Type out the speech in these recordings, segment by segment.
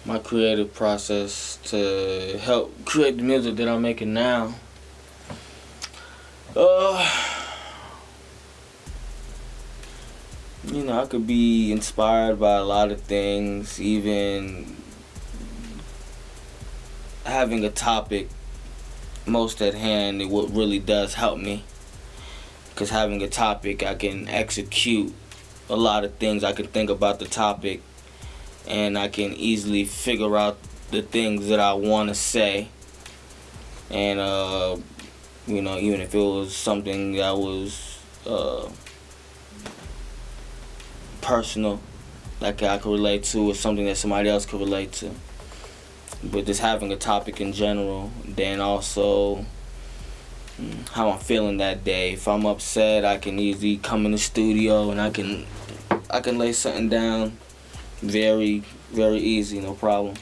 my creative process to help create the music that I'm making now. Uh, I could be inspired by a lot of things, even having a topic most at hand, what really does help me. Because having a topic, I can execute a lot of things. I can think about the topic, and I can easily figure out the things that I want to say. And, even if it was something that was personal, like I could relate to, or something that somebody else could relate to. But just having a topic in general, then also how I'm feeling that day. If I'm upset, I can easily come in the studio and I can lay something down very, very easy, no problem.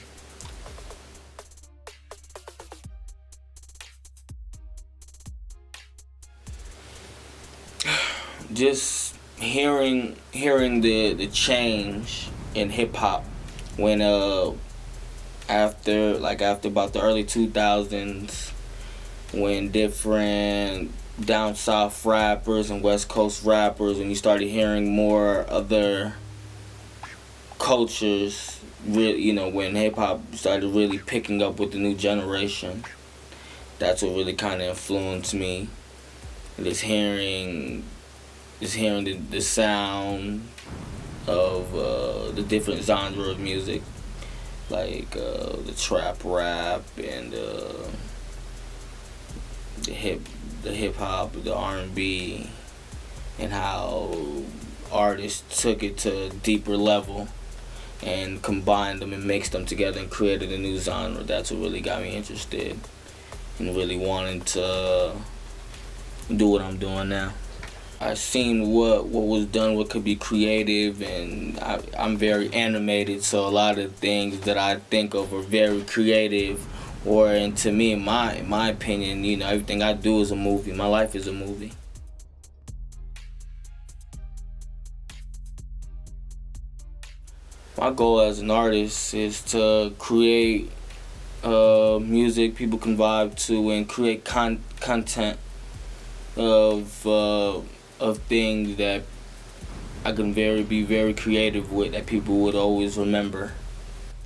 Just hearing the change in hip hop when after about the early 2000s, when different down south rappers and west coast rappers, when you started hearing more other cultures, really, when hip hop started really picking up with the new generation, that's what really kind of influenced me. Just hearing the sound of the different genre of music, like the trap rap and the hip hop, the R&B, and how artists took it to a deeper level and combined them and mixed them together and created a new genre. That's what really got me interested and really wanting to do what I'm doing now. I seen what was done, what could be creative, and I'm very animated, so a lot of things that I think of are very creative. And to me, in my opinion, everything I do is a movie. My life is a movie. My goal as an artist is to create music people can vibe to and create content of things that I can be very creative with, that people would always remember.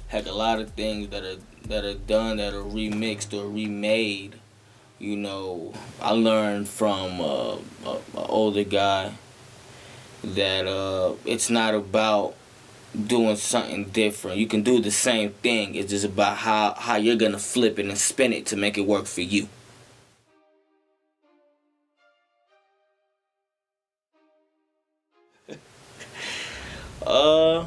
Heck, a lot of things that are done, that are remixed or remade. I learned from an older guy that it's not about doing something different. You can do the same thing. It's just about how you're gonna flip it and spin it to make it work for you. Uh,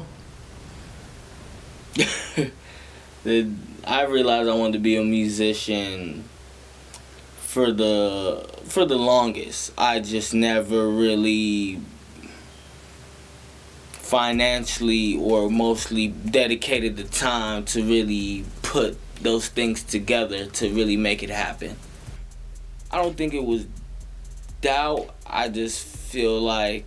I realized I wanted to be a musician for the longest. I just never really financially or mostly dedicated the time to really put those things together to really make it happen. I don't think it was doubt. I just feel like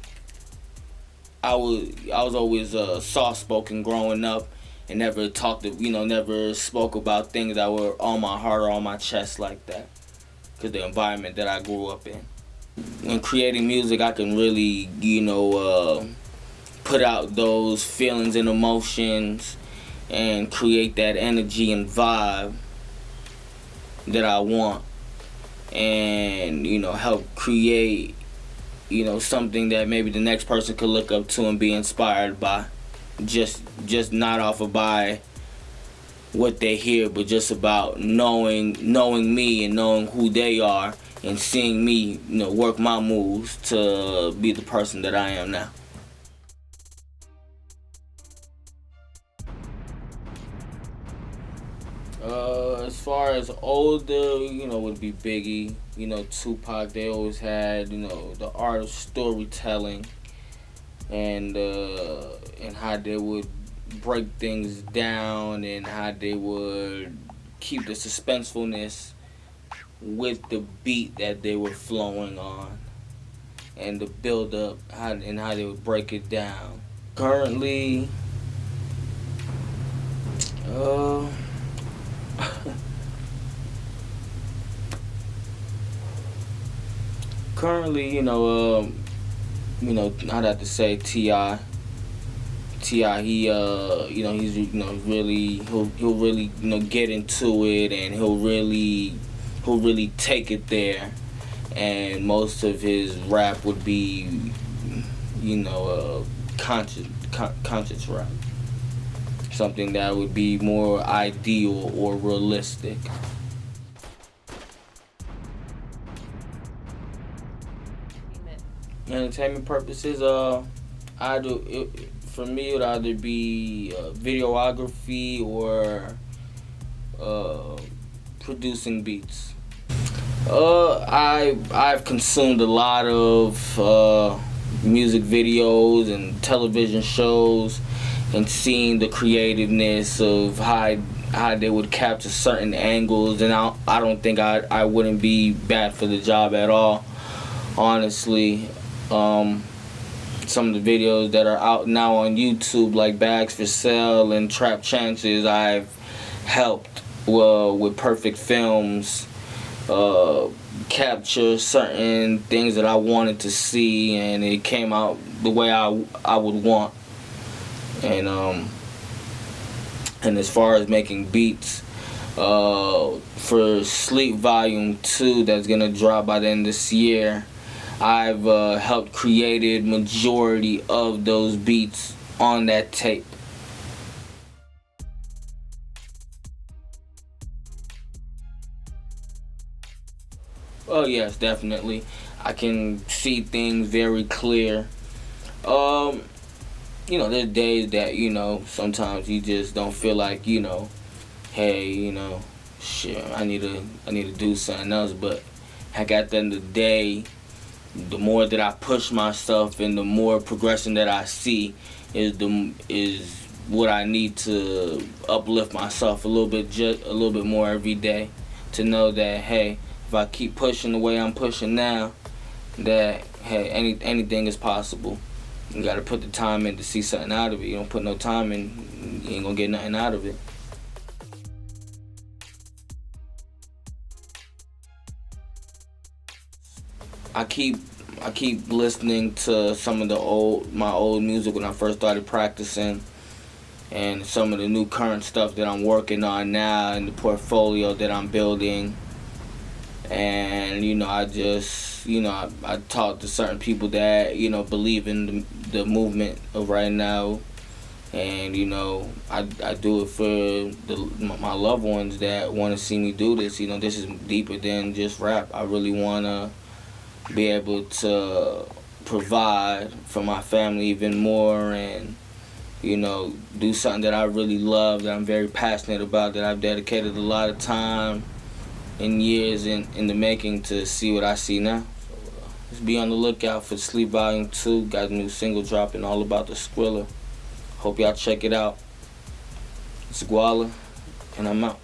I was always soft spoken growing up and never never spoke about things that were on my heart or on my chest like that, because the environment that I grew up in. When creating music, I can really put out those feelings and emotions and create that energy and vibe that I want, and help create something that maybe the next person could look up to and be inspired by, just not off of by what they hear, but just about knowing me and knowing who they are and seeing me work my moves to be the person that I am now. As far as older, would be Biggie, Tupac. They always had, the art of storytelling and how they would break things down and how they would keep the suspensefulness with the beat that they were flowing on and the build up and how they would break it down. Currently, Uh, Currently, I'd have to say Ti. Ti, he's really he'll really get into it, and he'll really take it there, and most of his rap would be conscious rap, something that would be more ideal or realistic. Entertainment purposes, for me it would either be videography or uh, producing beats. I've consumed a lot of music videos and television shows, and seen the creativeness of how they would capture certain angles, and I don't think I wouldn't be bad for the job at all, honestly. Some of the videos that are out now on YouTube, like Bags for Sale and Trap Chances, I've helped with Perfect Films capture certain things that I wanted to see, and it came out the way I would want. And as far as making beats, for Sleep Volume 2 that's gonna drop by the end of this year, I've helped created majority of those beats on that tape. Oh yes, definitely. I can see things very clear. Um, there's days that, sometimes you just don't feel like, hey, shit, I need to do something else. But heck, at the end of the day, the more that I push myself and the more progression that I see is what I need to uplift myself a little bit, just a little bit more every day, to know that, hey, if I keep pushing the way I'm pushing now, that, hey, anything is possible. You gotta put the time in to see something out of it. You don't put no time in, you ain't gonna get nothing out of it. I keep I keep listening to some of my old music when I first started practicing, and some of the new current stuff that I'm working on now, and the portfolio that I'm building. And I just I talk to certain people that believe in the movement of right now, and I do it for my loved ones that want to see me do this. This is deeper than just rap. I really want to be able to provide for my family even more, and do something that I really love, that I'm very passionate about, that I've dedicated a lot of time and years in the making to see what I see now. So just be on the lookout for Sleep Volume 2. Got a new single dropping, All About The Skrilla. Hope y'all check it out. It's Gwalla, and I'm out.